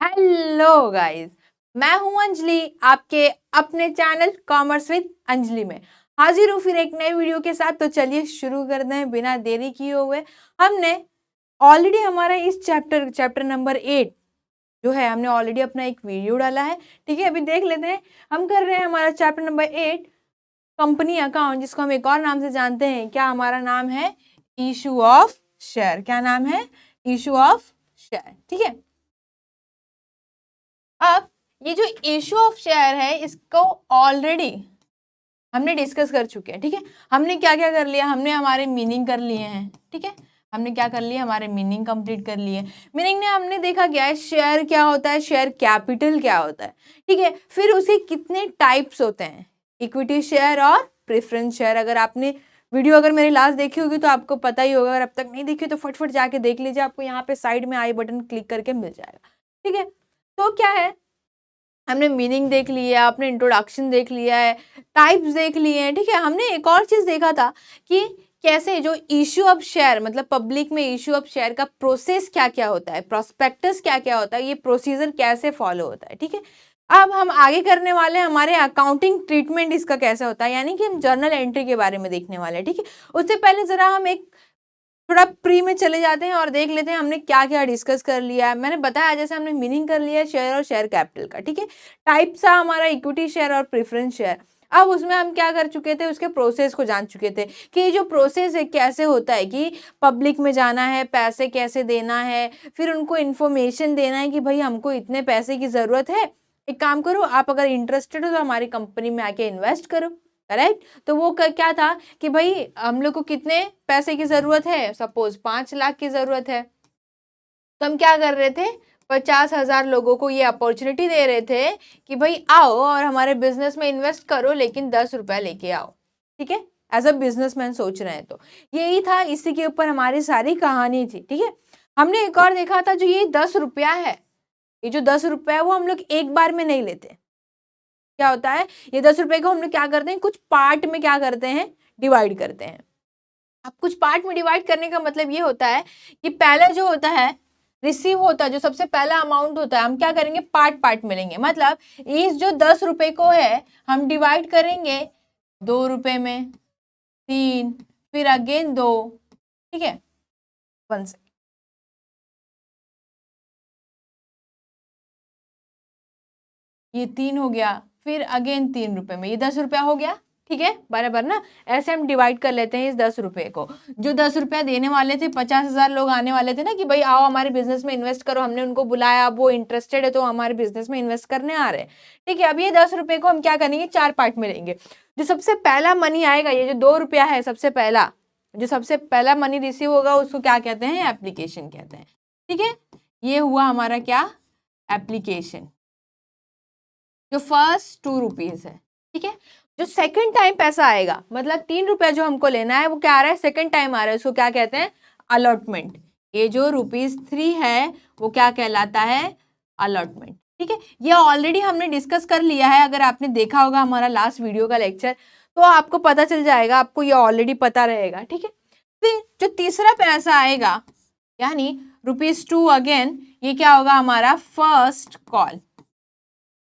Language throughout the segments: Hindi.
हेलो गाइस, मैं हूं अंजलि आपके अपने चैनल कॉमर्स विद अंजलि में हाजिर हूं फिर एक नए वीडियो के साथ। तो चलिए शुरू करते हैं बिना देरी किए हुए। हमने ऑलरेडी हमारा इस चैप्टर नंबर 8 जो है हमने ऑलरेडी अपना एक वीडियो डाला है। ठीक है, अभी देख लेते हैं। हम कर रहे हैं हमारा चैप्टर नंबर 8 कंपनी अकाउंट, जिसको हम एक और नाम से जानते हैं। क्या हमारा नाम है? Issue of share. क्या नाम है? Issue of share. ठीक है, अब ये जो इशू ऑफ शेयर है इसको ऑलरेडी हमने डिस्कस कर चुके हैं। ठीक है, हमने क्या क्या कर लिया? हमने हमारे मीनिंग कर लिए हैं। ठीक है, हमने क्या कर लिया? हमारे मीनिंग कंप्लीट कर लिए। मीनिंग ने हमने देखा क्या है, शेयर क्या होता है, शेयर कैपिटल क्या होता है। ठीक है, फिर उसके कितने टाइप्स होते हैं, इक्विटी शेयर और प्रेफरेंस शेयर। अगर आपने वीडियो अगर मेरी लास्ट देखी होगी तो आपको पता ही होगा। अगर अब तक नहीं देखी तो फटफट जाके देख लीजिए, आपको यहाँ पे साइड में आई बटन क्लिक करके मिल जाएगा। ठीक है, तो क्या है, हमने मीनिंग देख लिया, आपने इंट्रोडक्शन देख लिया है, टाइप्स देख लिए हैं। ठीक है, हमने एक और चीज देखा था कि कैसे जो इश्यू ऑफ शेयर मतलब पब्लिक में इश्यू ऑफ शेयर का प्रोसेस क्या क्या होता है, प्रोस्पेक्टस क्या क्या होता है, ये प्रोसीजर कैसे फॉलो होता है। ठीक है, अब हम आगे करने वाले हैं हमारे अकाउंटिंग ट्रीटमेंट इसका कैसे होता है, यानी कि हम जर्नल एंट्री के बारे में देखने वाले हैं। ठीक है, उससे पहले जरा हम एक थोड़ा प्री में चले जाते हैं और देख लेते हैं हमने क्या क्या डिस्कस कर लिया है। मैंने बताया जैसे हमने मीनिंग कर लिया है शेयर और शेयर कैपिटल का। ठीक है, टाइप्स था हमारा इक्विटी शेयर और प्रेफरेंस शेयर। अब उसमें हम क्या कर चुके थे, उसके प्रोसेस को जान चुके थे कि ये जो प्रोसेस है कैसे होता है, कि पब्लिक में जाना है, पैसे कैसे देना है, फिर उनको इन्फॉर्मेशन देना है कि भाई हमको इतने पैसे की जरूरत है, एक काम करो आप अगर इंटरेस्टेड हो तो हमारी कंपनी में आके इन्वेस्ट करो। करेक्ट, तो वो क्या था कि भाई हम लोग को कितने पैसे की जरूरत है, सपोज 5 लाख की जरूरत है, तो हम क्या कर रहे थे, 50,000 लोगों को ये अपॉर्चुनिटी दे रहे थे कि भाई आओ और हमारे बिजनेस में इन्वेस्ट करो, लेकिन 10 रुपया लेके आओ। ठीक है, एज अ बिजनेसमैन सोच रहे हैं तो यही था, इसी के ऊपर हमारी सारी कहानी थी। ठीक है, हमने एक और देखा था जो ये 10 रुपया है, ये जो 10 रुपया है वो हम लोग एक बार में नहीं लेते। क्या होता है, ये 10 रुपए को हम लोग क्या करते हैं, कुछ पार्ट में क्या करते हैं, डिवाइड करते हैं। अब कुछ पार्ट में डिवाइड करने का मतलब ये होता है कि पहला जो होता है रिसीव होता है, जो सबसे पहला अमाउंट होता है, हम क्या करेंगे, पार्ट पार्ट में लेंगे। मतलब इस जो 10 रुपए को है हम डिवाइड करेंगे 2 रुपए में, 3, फिर अगेन 2। ठीक है, 1 ये 3 हो गया, फिर अगेन 3 रुपए में, ये 10 रुपया हो गया। ठीक है, बराबर ना, ऐसे हम डिवाइड कर लेते हैं इस 10 रुपए को। जो 10 रुपया देने वाले थे, 50,000 लोग आने वाले थे ना कि भाई आओ हमारे बिजनेस में इन्वेस्ट करो, हमने उनको बुलाया, अब वो इंटरेस्टेड है तो हमारे बिजनेस में इन्वेस्ट करने आ रहे हैं। ठीक है, अब ये 10 रुपए को हम क्या करेंगे, 4 पार्ट में लेंगे। जो सबसे पहला मनी आएगा, ये जो 2 रुपया है, सबसे पहला जो सबसे पहला मनी रिसीव होगा उसको क्या कहते हैं, एप्लीकेशन कहते हैं। ठीक है, ये हुआ हमारा क्या, एप्लीकेशन, जो फर्स्ट 2 रुपीज है। ठीक है, जो सेकंड टाइम पैसा आएगा, मतलब 3 रुपया जो हमको लेना है वो क्या आ रहा है, सेकंड टाइम आ रहा है, उसको क्या कहते हैं, अलॉटमेंट। ये जो ₹3 है वो क्या कहलाता है, अलॉटमेंट। ठीक है, ये ऑलरेडी हमने डिस्कस कर लिया है, अगर आपने देखा होगा हमारा लास्ट वीडियो का लेक्चर तो आपको पता चल जाएगा, आपको ये ऑलरेडी पता रहेगा। ठीक है, फिर जो तीसरा पैसा आएगा यानी ₹2 अगेन, ये क्या होगा, हमारा फर्स्ट कॉल।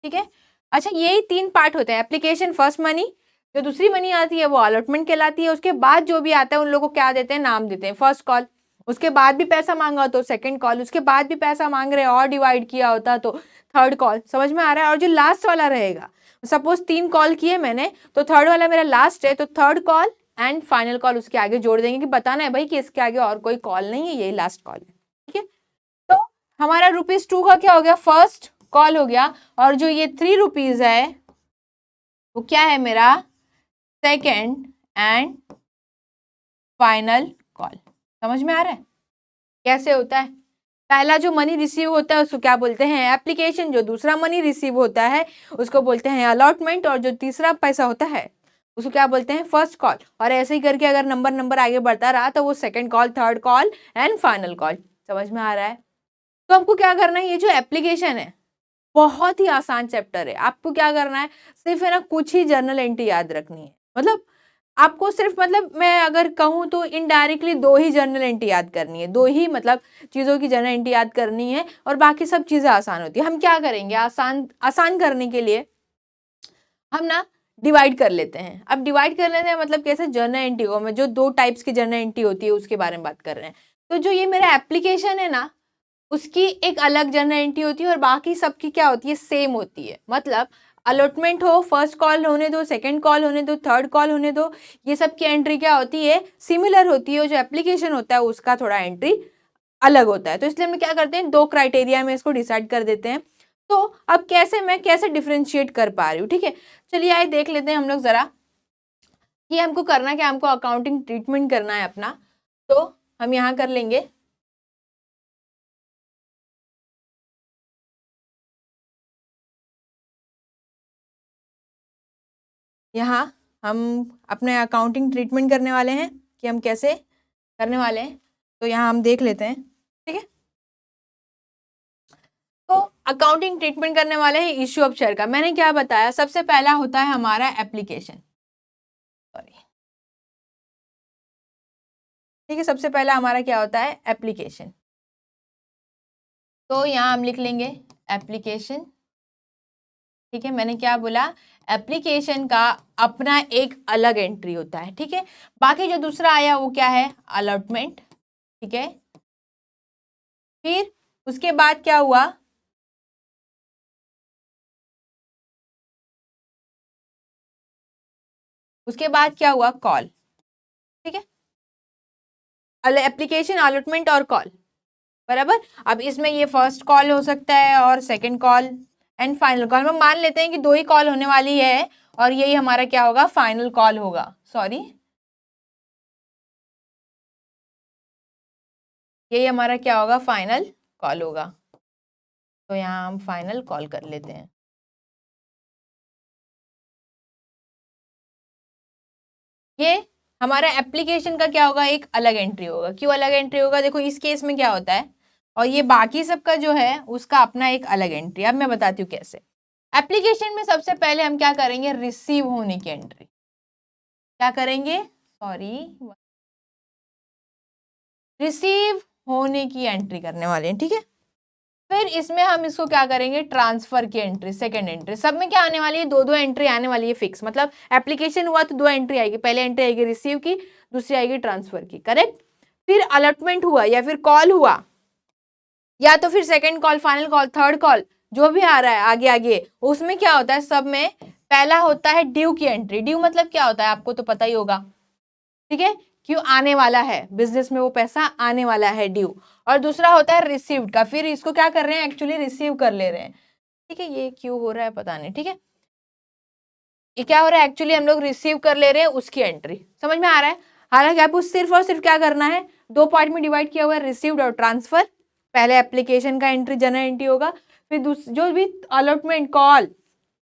ठीक है, अच्छा यही 3 पार्ट होते हैं, एप्लीकेशन, फर्स्ट मनी, जो दूसरी मनी आती है वो अलॉटमेंट कहलाती है, उसके बाद जो भी आता है उन लोगों को क्या देते हैं, नाम देते हैं, फर्स्ट कॉल। उसके बाद भी पैसा मांगा तो सेकंड कॉल, उसके बाद भी पैसा मांग रहे हैं और डिवाइड किया होता तो थर्ड कॉल। समझ में आ रहा है? और जो लास्ट वाला रहेगा, सपोज 3 कॉल किए मैंने तो थर्ड वाला मेरा लास्ट है, तो third call and final call उसके आगे जोड़ देंगे कि बताना है भाई कि इसके आगे और कोई कॉल नहीं है, यही लास्ट कॉल है। ठीक है, तो हमारा ₹2 का क्या हो गया, फर्स्ट कॉल हो गया, और जो ये ₹3 है वो क्या है, मेरा सेकेंड एंड फाइनल कॉल। समझ में आ रहा है कैसे होता है? पहला जो मनी रिसीव होता है उसको क्या बोलते हैं, एप्लीकेशन। जो दूसरा मनी रिसीव होता है उसको बोलते हैं अलॉटमेंट, और जो तीसरा पैसा होता है उसको क्या बोलते हैं, फर्स्ट कॉल। और ऐसे ही करके अगर नंबर नंबर आगे बढ़ता रहा तो वो second call, third call and final call. समझ में आ रहा है? तो हमको क्या करना है, ये जो एप्लीकेशन है बहुत ही आसान चैप्टर है, आपको क्या करना है, सिर्फ है ना कुछ ही जर्नल एंट्री याद रखनी है। मतलब आपको सिर्फ मतलब मैं अगर कहूँ तो इनडायरेक्टली 2 ही जर्नल एंट्री याद करनी है, 2 ही मतलब चीज़ों की जर्नल एंट्री याद करनी है और बाकी सब चीज़ें आसान होती है। हम क्या करेंगे, आसान करने के लिए हम ना डिवाइड कर लेते हैं। अब डिवाइड कर लेते हैं मतलब कैसे, जर्नल एंट्री को मैं जो 2 टाइप्स की जर्नल एंट्री होती है उसके बारे में बात कर रहे हैं। तो जो ये मेरा एप्लीकेशन है ना, उसकी एक अलग जर्नल एंट्री होती है और बाकी सबकी क्या होती है, सेम होती है। मतलब अलॉटमेंट हो, फर्स्ट कॉल होने दो, सेकंड कॉल होने दो, थर्ड कॉल होने दो, ये सब की एंट्री क्या होती है, सिमिलर होती है। और जो एप्लीकेशन होता है उसका थोड़ा एंट्री अलग होता है। तो इसलिए हम क्या करते हैं, 2 क्राइटेरिया में इसको डिसाइड कर देते हैं। तो अब मैं कैसे डिफ्रेंशिएट कर पा रही हूँ, ठीक है। चलिए आइए देख लेते हैं हम लोग जरा कि हमको करना क्या, हमको अकाउंटिंग ट्रीटमेंट करना है अपना। तो हम यहाँ कर लेंगे, यहाँ हम अपने अकाउंटिंग ट्रीटमेंट करने वाले हैं कि हम कैसे करने वाले हैं। तो यहाँ हम देख लेते हैं, ठीक है। तो अकाउंटिंग ट्रीटमेंट करने वाले हैं इश्यू ऑफ शेयर का। मैंने क्या बताया, सबसे पहला होता है हमारा एप्लीकेशन, सॉरी, ठीक है। सबसे पहला हमारा क्या होता है, एप्लीकेशन। तो यहाँ हम लिख लेंगे एप्लीकेशन, ठीक है। मैंने क्या बोला, एप्लीकेशन का अपना एक अलग एंट्री होता है, ठीक है। बाकी जो दूसरा आया वो क्या है, अलॉटमेंट, ठीक है। फिर उसके बाद क्या हुआ, उसके बाद क्या हुआ, कॉल, ठीक है। एप्लीकेशन, अलॉटमेंट और कॉल, बराबर। अब इसमें ये फर्स्ट कॉल हो सकता है और second call and final call. हम मान लेते हैं कि 2 ही कॉल होने वाली है और यही हमारा क्या होगा, फाइनल कॉल होगा, सॉरी, यही हमारा क्या होगा, फाइनल कॉल होगा। तो यहाँ हम फाइनल कॉल कर लेते हैं। ये हमारा एप्लीकेशन का क्या होगा, एक अलग एंट्री होगा। क्यों अलग एंट्री होगा, देखो इस केस में क्या होता है, और ये बाकी सबका जो है उसका अपना एक अलग एंट्री। अब मैं बताती हूँ कैसे। एप्लीकेशन में सबसे पहले हम क्या करेंगे, रिसीव होने की एंट्री, क्या करेंगे, सॉरी, रिसीव होने की एंट्री करने वाले हैं, ठीक है। फिर इसमें हम इसको क्या करेंगे, ट्रांसफर की एंट्री, सेकंड एंट्री। सब में क्या आने वाली है, 2 एंट्री आने वाली है फिक्स। मतलब एप्लीकेशन हुआ तो 2 एंट्री आएगी, पहले एंट्री आएगी रिसीव की, दूसरी आएगी ट्रांसफर की, करेक्ट। फिर अलॉटमेंट हुआ या फिर कॉल हुआ या तो फिर second call, final call, third call, जो भी आ रहा है आगे आगे, उसमें क्या होता है, सब में पहला होता है ड्यू की एंट्री। ड्यू मतलब क्या होता है, आपको तो पता ही होगा, ठीक है। क्यों आने वाला है, बिजनेस में वो पैसा आने वाला है, ड्यू। और दूसरा होता है रिसीव्ड का, फिर इसको क्या कर रहे हैं, एक्चुअली रिसीव कर ले रहे हैं, ठीक है। ये क्यों हो रहा है पता नहीं, ठीक है। ये क्या हो रहा है, एक्चुअली हम लोग रिसीव कर ले रहे हैं, उसकी एंट्री समझ में आ रहा है। हालांकि आपको सिर्फ और सिर्फ क्या करना है, 2 पार्ट में डिवाइड किया हुआ है, रिसीव्ड और ट्रांसफर। पहले एप्लीकेशन का एंट्री, जनरल एंट्री होगा, फिर जो भी अलॉटमेंट, कॉल,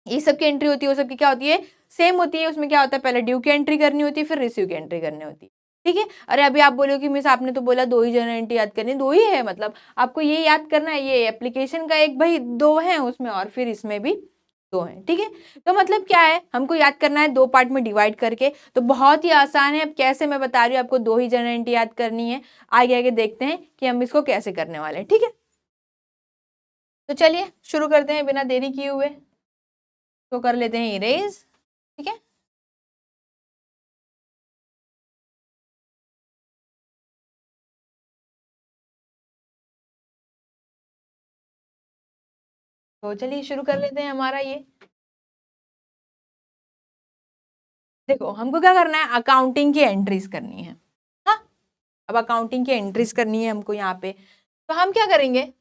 ये सब की एंट्री होती है, वो सब की क्या होती है, सेम होती है। उसमें क्या होता है, पहले ड्यू की एंट्री करनी होती है, फिर रिसीव की एंट्री करनी होती है, ठीक है। अरे अभी आप बोलोगे कि मिस आपने तो बोला 2 ही जनरल एंट्री याद करनी, 2 ही है, मतलब आपको ये याद करना है, ये एप्लीकेशन का एक भाई 2 है उसमें, और फिर इसमें भी 2 हैं, ठीक है। तो मतलब क्या है, हमको याद करना है 2 पार्ट में डिवाइड करके। तो बहुत ही आसान है। अब कैसे, मैं बता रही हूँ आपको, 2 ही जनरल एंट्री याद करनी है। आगे आगे देखते हैं कि हम इसको कैसे करने वाले हैं, ठीक है। तो चलिए शुरू करते हैं बिना देरी किए हुए। तो कर लेते हैं इरेज, ठीक है। तो चलिए शुरू कर लेते हैं हमारा ये। देखो हमको क्या करना है, अकाउंटिंग की एंट्रीज करनी है। हाँ, अब अकाउंटिंग की एंट्रीज करनी है हमको यहाँ पे। तो हम क्या करेंगे,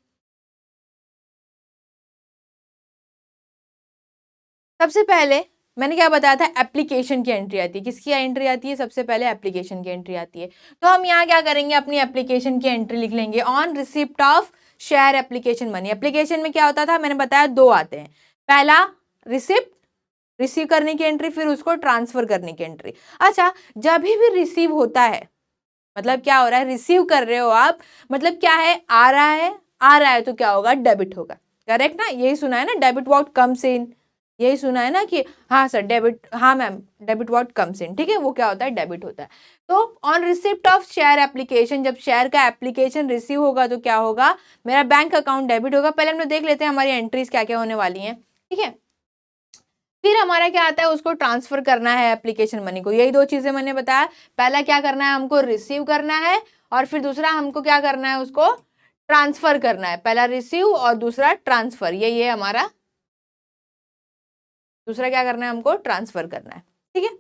सबसे पहले मैंने क्या बताया था, एप्लीकेशन की एंट्री आती है। किसकी एंट्री आती है, सबसे पहले एप्लीकेशन की एंट्री आती है। तो हम यहाँ क्या करेंगे, अपनी एप्लीकेशन की एंट्री लिख लेंगे, on receipt of share application money. Application में क्या होता था, मैंने बताया 2 आते हैं। पहला रिसिप्ट, रिसीव करने की एंट्री, फिर उसको ट्रांसफर करने की एंट्री। अच्छा, जब भी रिसीव होता है, मतलब क्या हो रहा है, रिसीव कर रहे हो आप, मतलब क्या है, आ रहा है, आ रहा है तो क्या होगा, डेबिट होगा, करेक्ट ना। यही सुना है ना, डेबिट व्हाट कम्स इन, यही सुना है ना कि हाँ सर डेबिट, हाँ मैम डेबिट व्हाट कम्स इन, ठीक है, वो क्या होता है, डेबिट होता है। तो on receipt of share application, जब शेयर का एप्लीकेशन रिसीव होगा तो क्या होगा, मेरा बैंक अकाउंट डेबिट होगा। पहले हम लोग देख लेते हैं हमारी एंट्रीज क्या क्या होने वाली हैं, ठीक है। फिर हमारा क्या आता है, उसको ट्रांसफर करना है एप्लीकेशन मनी को। यही दो चीजें मैंने बताया, पहला क्या करना है, हमको रिसीव करना है, और फिर दूसरा हमको क्या करना है, उसको ट्रांसफर करना है। पहला रिसीव और दूसरा ट्रांसफर, ये हमारा दूसरा क्या करना है, हमको ट्रांसफर करना है, ठीक है।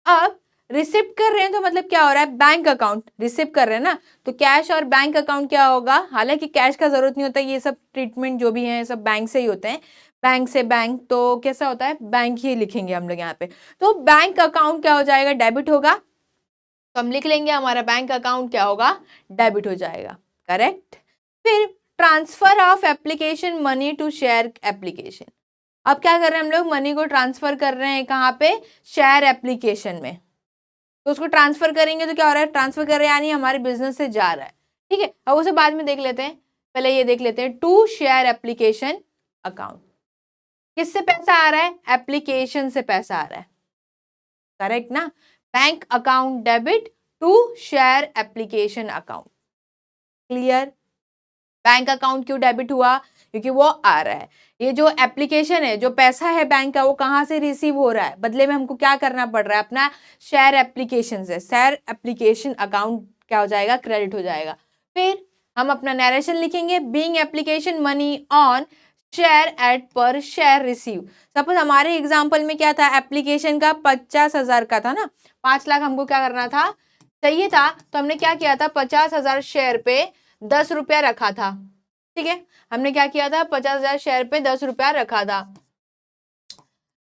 अब रिसिप्ट कर रहे हैं तो मतलब क्या हो रहा है, बैंक अकाउंट रिसिप्ट कर रहे हैं ना, तो कैश और बैंक अकाउंट क्या होगा, हालांकि कैश का जरूरत नहीं होता, ये सब ट्रीटमेंट जो भी है सब बैंक से ही होते हैं, बैंक से बैंक, तो कैसा होता है, बैंक ही लिखेंगे हम लोग यहाँ पे। तो बैंक अकाउंट क्या हो जाएगा, डेबिट होगा, तो हम लिख लेंगे हमारा बैंक अकाउंट क्या होगा, डेबिट हो जाएगा, करेक्ट। फिर transfer of application money to share application. अब क्या कर रहे हैं हम लोग, मनी को ट्रांसफर कर रहे हैं कहाँ पे, शेयर एप्लीकेशन में। तो उसको ट्रांसफर करेंगे तो क्या हो रहा है, ट्रांसफर कर रहे हैं यानी हमारे बिजनेस से जा रहा है, ठीक है। अब उसे बाद में देख लेते हैं, पहले ये देख लेते हैं, टू शेयर एप्लीकेशन अकाउंट, किससे पैसा आ रहा है, एप्लीकेशन से पैसा आ रहा है, करेक्ट ना। Bank account debit to share application account, clear. Bank account क्यों डेबिट हुआ, क्योंकि वो आ रहा है, ये जो एप्लीकेशन है, जो पैसा है बैंक का, वो कहाँ से रिसीव हो रहा है, बदले में हमको क्या करना पड़ रहा है, अपना शेयर एप्लीकेशन से, शेयर एप्लीकेशन अकाउंट क्या हो जाएगा, क्रेडिट हो जाएगा। फिर हम अपना नरेशन लिखेंगे, being application money on share eight पर शेयर रिसीव। सपोज हमारे एग्जाम्पल में क्या था, एप्लीकेशन का 50,000 का था ना, 5 लाख हमको क्या करना था, चाहिए था, तो हमने क्या किया था, 50,000 शेयर पे 10 रुपया रखा था, ठीक है। हमने क्या किया था, 50,000 शेयर पे 10 रुपया रखा था,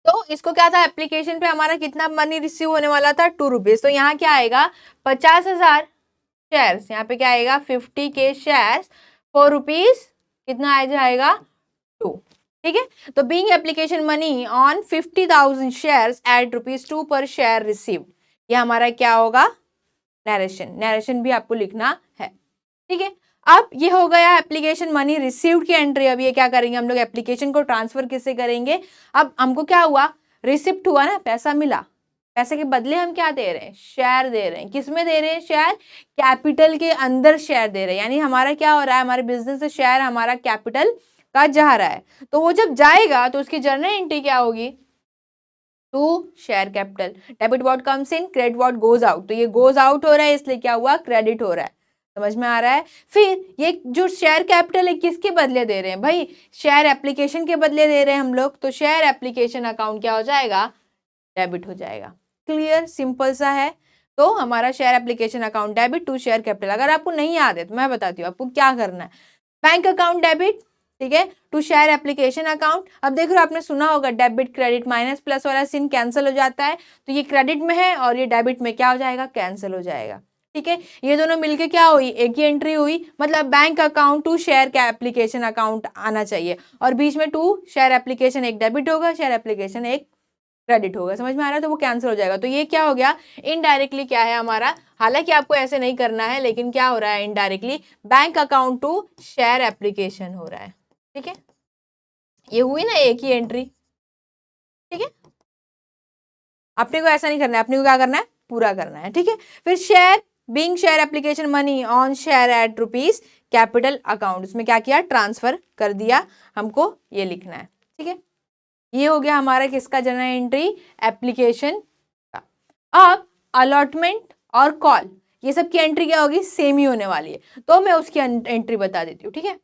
तो इसको क्या था, एप्लीकेशन पे हमारा कितना मनी रिसीव होने वाला था, 2 रुपीज। तो यहाँ क्या आएगा, 50,000 शेयर्स, यहाँ पे क्या आएगा, 50K शेयर्स, 4 रुपीज, कितना आ जाएगा, 2, ठीक है। तो being application money on 50,000 shares at ₹2 पर शेयर रिसीव्ड, ये हमारा क्या होगा, नरेशन भी आपको लिखना है, ठीक है। अब ये हो गया एप्लीकेशन मनी रिसीव्ड की एंट्री। अब ये क्या करेंगे हम लोग, एप्लीकेशन को ट्रांसफर किससे करेंगे, अब हमको क्या हुआ, रिसिप्ट हुआ ना, पैसा मिला, पैसे के बदले हम क्या दे रहे हैं, शेयर दे रहे हैं। किसमें दे रहे हैं शेयर, कैपिटल के अंदर शेयर दे रहे हैं, यानी हमारा क्या हो रहा है, हमारे बिजनेस से शेयर हमारा कैपिटल का जा रहा है। तो वो जब जाएगा तो उसकी जर्नल एंट्री क्या होगी, to share capital, debit what comes in, credit what goes out. तो ये गोज आउट हो रहा है, इसलिए क्या हुआ, क्रेडिट हो रहा है, समझ में आ रहा है। फिर ये जो शेयर कैपिटल है किसके बदले दे रहे हैं भाई, शेयर एप्लीकेशन के बदले दे रहे हैं हम लोग, तो शेयर एप्लीकेशन अकाउंट क्या हो जाएगा, डेबिट हो जाएगा, क्लियर, सिंपल सा है। तो हमारा share application account debit to share capital. अगर आपको नहीं याद है तो मैं बताती हूँ आपको क्या करना है, बैंक अकाउंट डेबिट, ठीक है, टू शेयर एप्लीकेशन अकाउंट। अब देख रहे हो, आपने सुना होगा डेबिट क्रेडिट माइनस प्लस वाला सीन कैंसिल हो जाता है, तो ये क्रेडिट में है और ये डेबिट में क्या हो जाएगा, कैंसिल हो जाएगा, ठीक है। ये दोनों मिलके क्या हुई, एक ही एंट्री हुई, मतलब बैंक अकाउंट टू शेयर का एप्लीकेशन अकाउंट आना चाहिए, और बीच में टू शेयर एप्लीकेशन एक डेबिट होगा, शेयर एप्लीकेशन एक क्रेडिट होगा, समझ में आ रहा है। तो वो कैंसिल हो जाएगा, तो ये क्या हो गया, इनडायरेक्टली क्या है हमारा, हालांकि आपको ऐसे नहीं करना है, लेकिन क्या हो रहा है, indirectly bank account to share application हो रहा है, ठीक है। ये हुई ना एक ही एंट्री, ठीक है। अपने को ऐसा नहीं करना है, अपने को क्या करना है, पूरा करना है, ठीक है। फिर share, being share application money on share eight rupees capital account, उसमें क्या किया, ट्रांसफर कर दिया, हमको ये लिखना है, ठीक है। ये हो गया हमारा किसका जर्नल एंट्री, एप्लीकेशन का। अब अलॉटमेंट और कॉल, ये सब की एंट्री क्या होगी, सेम ही होने वाली है, तो मैं उसकी एंट्री बता देती हूँ, ठीक है।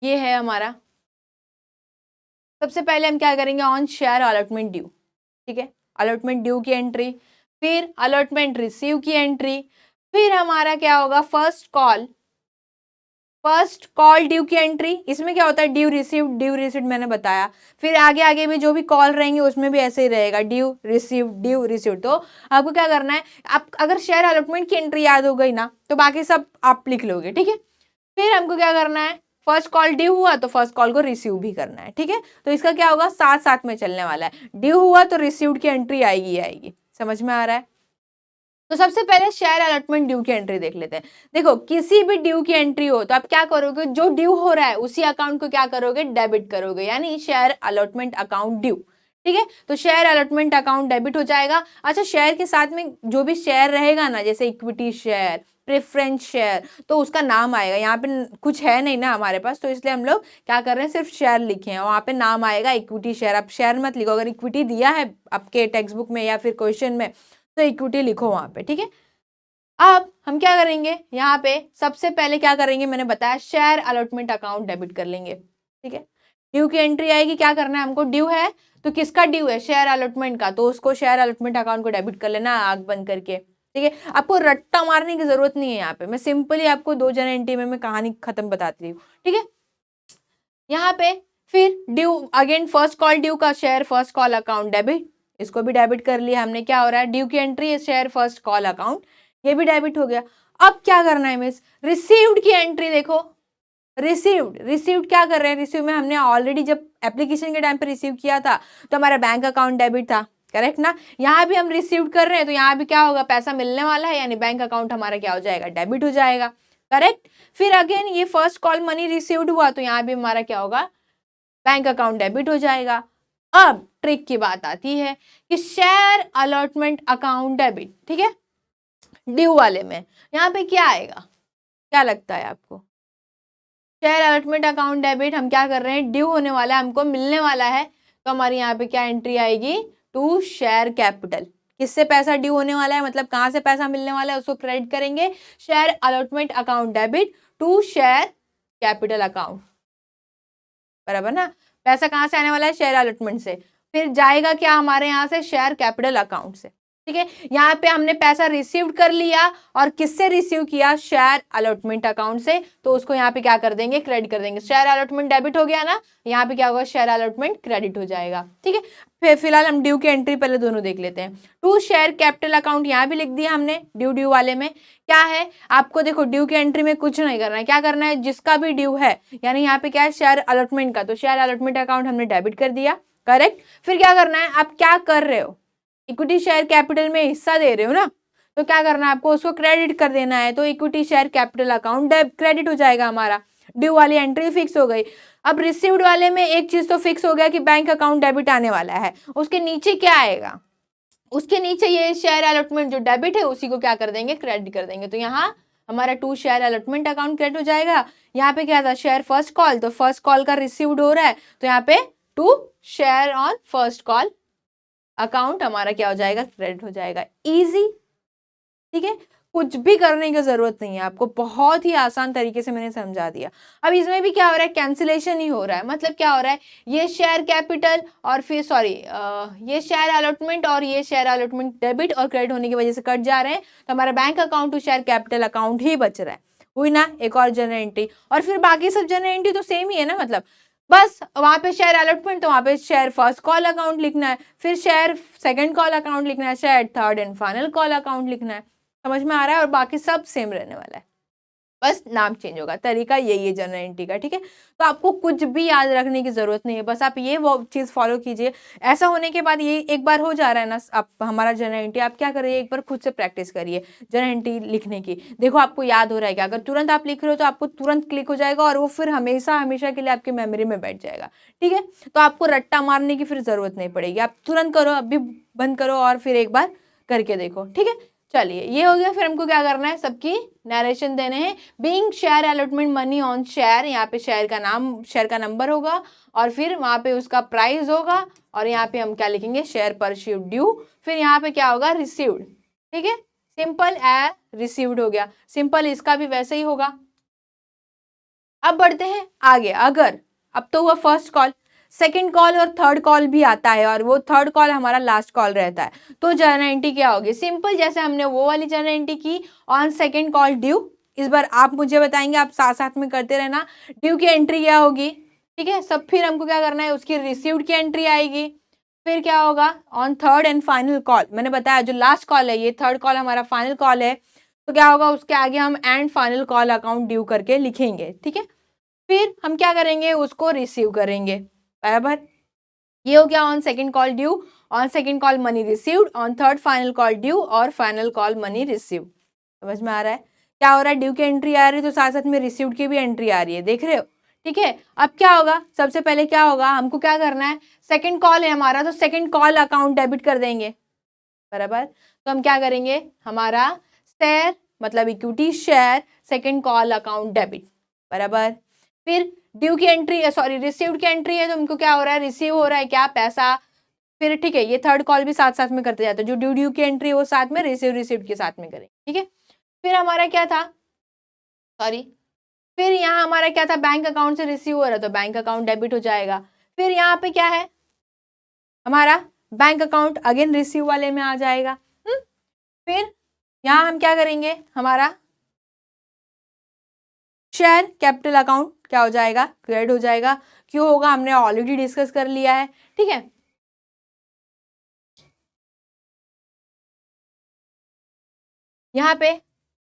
ये है हमारा, सबसे पहले हम क्या करेंगे, ऑन शेयर अलॉटमेंट ड्यू, ठीक है, अलॉटमेंट ड्यू की एंट्री, फिर अलॉटमेंट रिसीव की एंट्री, फिर हमारा क्या होगा, फर्स्ट कॉल ड्यू की एंट्री। इसमें क्या होता है, ड्यू रिसीव्ड मैंने बताया। फिर आगे आगे भी जो भी कॉल रहेंगे उसमें भी ऐसे ही रहेगा, ड्यू रिसीव्ड। तो आपको क्या करना है, आप अगर शेयर अलॉटमेंट की एंट्री याद हो गई ना, तो बाकी सब आप लिख लोगे, ठीक है। फिर हमको क्या करना है, फर्स्ट कॉल ड्यू हुआ तो फर्स्ट कॉल को रिसीव भी करना है, ठीक है। तो इसका क्या होगा, साथ साथ में चलने वाला है, ड्यू हुआ तो रिसीव्ड की एंट्री आएगी आएगी, समझ में आ रहा है। तो सबसे पहले शेयर अलॉटमेंट ड्यू की एंट्री देख लेते हैं। देखो किसी भी ड्यू की एंट्री हो तो आप क्या करोगे, जो ड्यू हो रहा है उसी अकाउंट को क्या करोगे, डेबिट करोगे, यानी शेयर अलॉटमेंट अकाउंट ड्यू। ठीक है, तो शेयर अलॉटमेंट अकाउंट डेबिट हो जाएगा। अच्छा, शेयर के साथ में जो भी शेयर रहेगा ना, जैसे इक्विटी शेयर, प्रेफरेंस शेयर, तो उसका नाम आएगा। यहाँ पे कुछ है नहीं ना हमारे पास, तो इसलिए हम लोग क्या कर रहे हैं, सिर्फ शेयर लिखे हैं, वहाँ पे नाम आएगा इक्विटी शेयर। आप शेयर मत लिखो, अगर इक्विटी दिया है आपके टेक्स्ट बुक में या फिर क्वेश्चन में तो इक्विटी लिखो वहाँ पे। ठीक है, अब हम क्या करेंगे, यहाँ पे सबसे पहले क्या करेंगे, मैंने बताया शेयर अलॉटमेंट अकाउंट डेबिट कर लेंगे। ठीक है, ड्यू की एंट्री आएगी, क्या करना है हमको, ड्यू है तो किसका ड्यू है, शेयर अलॉटमेंट का, तो उसको शेयर अलॉटमेंट अकाउंट को डेबिट कर लेना आंख बंद करके। ठीक है, आपको रट्टा मारने की जरूरत नहीं है, यहाँ पे मैं सिंपली आपको 2 जन एंट्री में मैं कहानी खत्म बताती हूँ। ठीक है, यहाँ पे फिर due again first call due का share first call account debit, इसको भी डेबिट कर लिया हमने। क्या हो रहा है, ड्यू की एंट्री है शेयर फर्स्ट कॉल अकाउंट, ये भी डेबिट हो गया। अब क्या करना है मिस, रिसीव्ड की एंट्री देखो, रिसीव्ड क्या कर रहे हैं, रिसीव में हमने ऑलरेडी जब एप्लीकेशन के टाइम पे रिसीव किया था तो हमारा बैंक अकाउंट डेबिट था, करेक्ट ना। यहाँ भी हम रिसीव्ड कर रहे हैं तो यहाँ भी क्या होगा, पैसा मिलने वाला है, यानी बैंक अकाउंट हमारा क्या हो जाएगा, डेबिट हो जाएगा, करेक्ट। फिर अगेन ये फर्स्ट कॉल मनी रिसीव्ड हुआ तो यहाँ भी हमारा क्या होगा, बैंक अकाउंट डेबिट हो जाएगा। अब ट्रिक की बात आती है कि शेयर अलॉटमेंट अकाउंट डेबिट, ठीक है, ड्यू वाले में यहाँ पे क्या आएगा, क्या लगता है आपको, शेयर अलॉटमेंट अकाउंट डेबिट हम क्या कर रहे हैं, ड्यू होने वाला है, हमको मिलने वाला है, तो हमारी यहाँ पे क्या एंट्री आएगी, टू शेयर कैपिटल। किससे पैसा ड्यू होने वाला है, मतलब कहाँ से पैसा मिलने वाला है, उसको क्रेडिट करेंगे, share allotment account debit to share capital account, बराबर ना। पैसा कहाँ से आने वाला है, शेयर अलॉटमेंट से, फिर जाएगा क्या हमारे यहाँ से, शेयर कैपिटल अकाउंट से। ठीक है, यहाँ पे हमने पैसा रिसीव कर लिया और किससे रिसीव किया, शेयर अलॉटमेंट अकाउंट से, तो उसको यहाँ पे क्या कर देंगे, क्रेडिट कर देंगे। शेयर अलॉटमेंट डेबिट हो गया ना, यहाँ पे क्या होगा, शेयर अलॉटमेंट क्रेडिट हो जाएगा। ठीक है, फिर फिलहाल हम ड्यू की एंट्री पहले दोनों देख लेते हैं। टू शेयर कैपिटल अकाउंट यहाँ भी लिख दिया हमने, ड्यू वाले में क्या है, आपको देखो ड्यू की एंट्री में कुछ नहीं करना है, क्या करना है, जिसका भी ड्यू है, यानी यहाँ पे क्या है, शेयर अलॉटमेंट का, तो शेयर अलॉटमेंट अकाउंट हमने डेबिट कर दिया, करेक्ट। फिर क्या करना है, आप क्या कर रहे हो, इक्विटी शेयर कैपिटल में हिस्सा दे रहे हो ना, तो क्या करना है आपको, उसको क्रेडिट कर देना है, तो equity share capital account credit हो जाएगा हमारा। ड्यू वाली एंट्री फिक्स हो गई। अब रिसीव्ड वाले में एक चीज तो फिक्स हो गया कि बैंक अकाउंट डेबिट आने वाला है, उसके नीचे क्या आएगा, उसके नीचे ये शेयर अलॉटमेंट जो डेबिट है उसी को क्या कर देंगे, क्रेडिट कर देंगे, तो यहाँ हमारा to share allotment account credit हो जाएगा। यहाँ पे क्या था, शेयर फर्स्ट कॉल, तो फर्स्ट कॉल का रिसीव्ड हो रहा है, तो यहाँ पे to share on first call account हमारा क्या हो जाएगा, क्रेडिट हो जाएगा। इजी, ठीक है, कुछ भी करने की जरूरत नहीं है आपको, बहुत ही आसान तरीके से मैंने समझा दिया। अब इसमें भी क्या हो रहा है, कैंसिलेशन ही हो रहा है, मतलब क्या हो रहा है, ये शेयर कैपिटल और फिर सॉरी ये शेयर अलॉटमेंट और ये शेयर अलॉटमेंट डेबिट और क्रेडिट होने की वजह से कट जा रहे हैं, तो हमारा bank account to share capital account ही बच रहा है, हुई ना एक और जनरल एंट्री। और फिर बाकी सब जनरल एंट्री तो सेम ही है ना, मतलब बस वहां पे शेयर अलॉटमेंट तो वहां पे शेयर फर्स्ट कॉल अकाउंट लिखना है, फिर शेयर सेकंड कॉल अकाउंट लिखना है, share third and final call account लिखना है। समझ में आ रहा है, और बाकी सब सेम रहने वाला है, बस नाम चेंज होगा, तरीका यही है जनरल एंट्री का। ठीक है, तो आपको कुछ भी याद रखने की जरूरत नहीं है, बस आप ये वो चीज फॉलो कीजिए। ऐसा होने के बाद ये एक बार हो जा रहा है ना आप हमारा जनरल एंट्री, आप क्या करिए, एक बार खुद से प्रैक्टिस करिए जनरल एंट्री लिखने की। देखो आपको याद हो रहा है क्या, अगर तुरंत आप लिख रहे हो तो आपको तुरंत क्लिक हो जाएगा और वो फिर हमेशा हमेशा के लिए आपकी मेमोरी में बैठ जाएगा। ठीक है, तो आपको रट्टा मारने की फिर जरूरत नहीं पड़ेगी, आप तुरंत करो, अभी बंद करो और फिर एक बार करके देखो। ठीक है, चलिए ये हो गया। फिर हमको क्या करना है, सबकी नरेशन देने हैं। Being share allotment money on share, यहाँ पे शेयर का नाम, शेयर का नंबर होगा और फिर वहां पे उसका प्राइस होगा और यहाँ पे हम क्या लिखेंगे, शेयर परसीव्ड ड्यू, फिर यहाँ पे क्या होगा, रिसीव्ड। ठीक है, सिंपल ए रिसीव्ड हो गया, सिंपल इसका भी वैसे ही होगा। अब बढ़ते हैं आगे। अगर अब तो हुआ फर्स्ट कॉल, सेकंड कॉल और थर्ड कॉल भी आता है और वो थर्ड कॉल हमारा लास्ट कॉल रहता है, तो जनरल एंट्री क्या होगी, सिंपल जैसे हमने वो वाली जनरल एंट्री की ऑन सेकंड कॉल ड्यू। इस बार आप मुझे बताएंगे, आप साथ साथ में करते रहना। ड्यू की एंट्री क्या होगी, ठीक है सब, फिर हमको क्या करना है, उसकी रिसीव्ड की एंट्री आएगी, फिर क्या होगा, on third and final call, मैंने बताया जो लास्ट कॉल है, ये थर्ड कॉल हमारा फाइनल कॉल है, तो क्या होगा, उसके आगे हम and final call account due करके लिखेंगे। ठीक है, फिर हम क्या करेंगे, उसको रिसीव करेंगे, बराबर। ये हो गया on second call due. On second call money received, on third final call due और फाइनल कॉल मनी रिसीव्ड। समझ में आ रहा है? क्या हो रहा है, ड्यू की एंट्री आ रही है तो साथ साथ में रिसीव्ड की भी एंट्री आ रही है, देख रहे हो? ठीक है, अब क्या होगा, सबसे पहले क्या होगा, हमको क्या करना है, सेकंड कॉल है हमारा तो सेकंड कॉल अकाउंट डेबिट कर देंगे, बराबर। तो हम क्या करेंगे, हमारा शेयर मतलब equity share second call account debit, बराबर। फिर ड्यू की एंट्री, सॉरी रिसीव्ड की एंट्री है तो हमको क्या हो रहा है, रिसीव हो रहा है क्या पैसा। फिर ठीक है, ये थर्ड कॉल भी साथ साथ में करते जाते हैं, जो ड्यू की एंट्री है वो साथ में, रिसीव्ड के साथ में करें, ठीक है। फिर हमारा क्या था, सॉरी, फिर यहाँ हमारा क्या था, बैंक अकाउंट से रिसीव हो रहा है तो बैंक अकाउंट डेबिट हो जाएगा। फिर यहाँ पे क्या है, हमारा बैंक अकाउंट अगेन रिसीव वाले में आ जाएगा। फिर यहाँ हम क्या करेंगे, हमारा शेयर कैपिटल अकाउंट क्या हो जाएगा, क्रेडिट हो जाएगा। क्यों होगा, हमने ऑलरेडी डिस्कस कर लिया है, ठीक है। यहाँ पे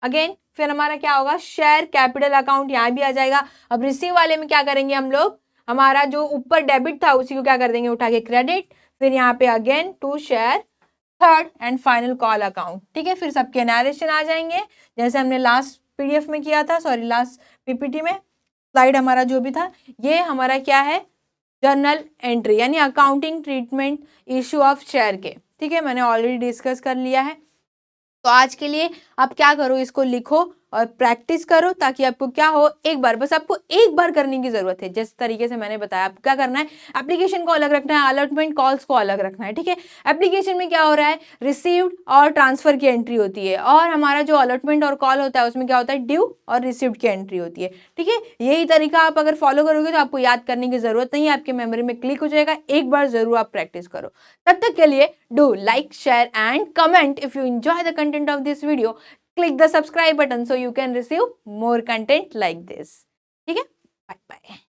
अगेन फिर हमारा क्या होगा, शेयर कैपिटल अकाउंट यहाँ भी आ जाएगा। अब रिसीव वाले में क्या करेंगे हम लोग, हमारा जो ऊपर डेबिट था उसी को क्या कर देंगे, उठा के क्रेडिट। फिर यहाँ पे again to share third and final call account, ठीक है। फिर सबके नरेशन आ जाएंगे जैसे हमने लास्ट पीडीएफ में किया था, सॉरी लास्ट पीपीटी में, स्लाइड हमारा जो भी था। ये हमारा क्या है, जर्नल एंट्री यानी accounting treatment issue of share के, ठीक है, मैंने ऑलरेडी डिस्कस कर लिया है। तो आज के लिए आप क्या करो, इसको लिखो और प्रैक्टिस करो ताकि आपको क्या हो, एक बार, बस आपको एक बार करने की जरूरत है। जिस तरीके से मैंने बताया, आपको क्या करना है, एप्लीकेशन को अलग रखना है, अलॉटमेंट कॉल्स को अलग रखना है, ठीक है। एप्लीकेशन में क्या हो रहा है, रिसीव्ड और ट्रांसफर की एंट्री होती है, और हमारा जो अलॉटमेंट और कॉल होता है उसमें क्या होता है, ड्यू और रिसीव्ड की एंट्री होती है, ठीक है। यही तरीका आप अगर फॉलो करोगे तो आपको याद करने की जरूरत नहीं है, आपके मेमोरी में क्लिक हो जाएगा। एक बार जरूर आप प्रैक्टिस करो। तब तक के लिए do like, share and comment if you enjoy the content of this video. Click the subscribe button so you can receive more content like this. ठीक है, bye bye.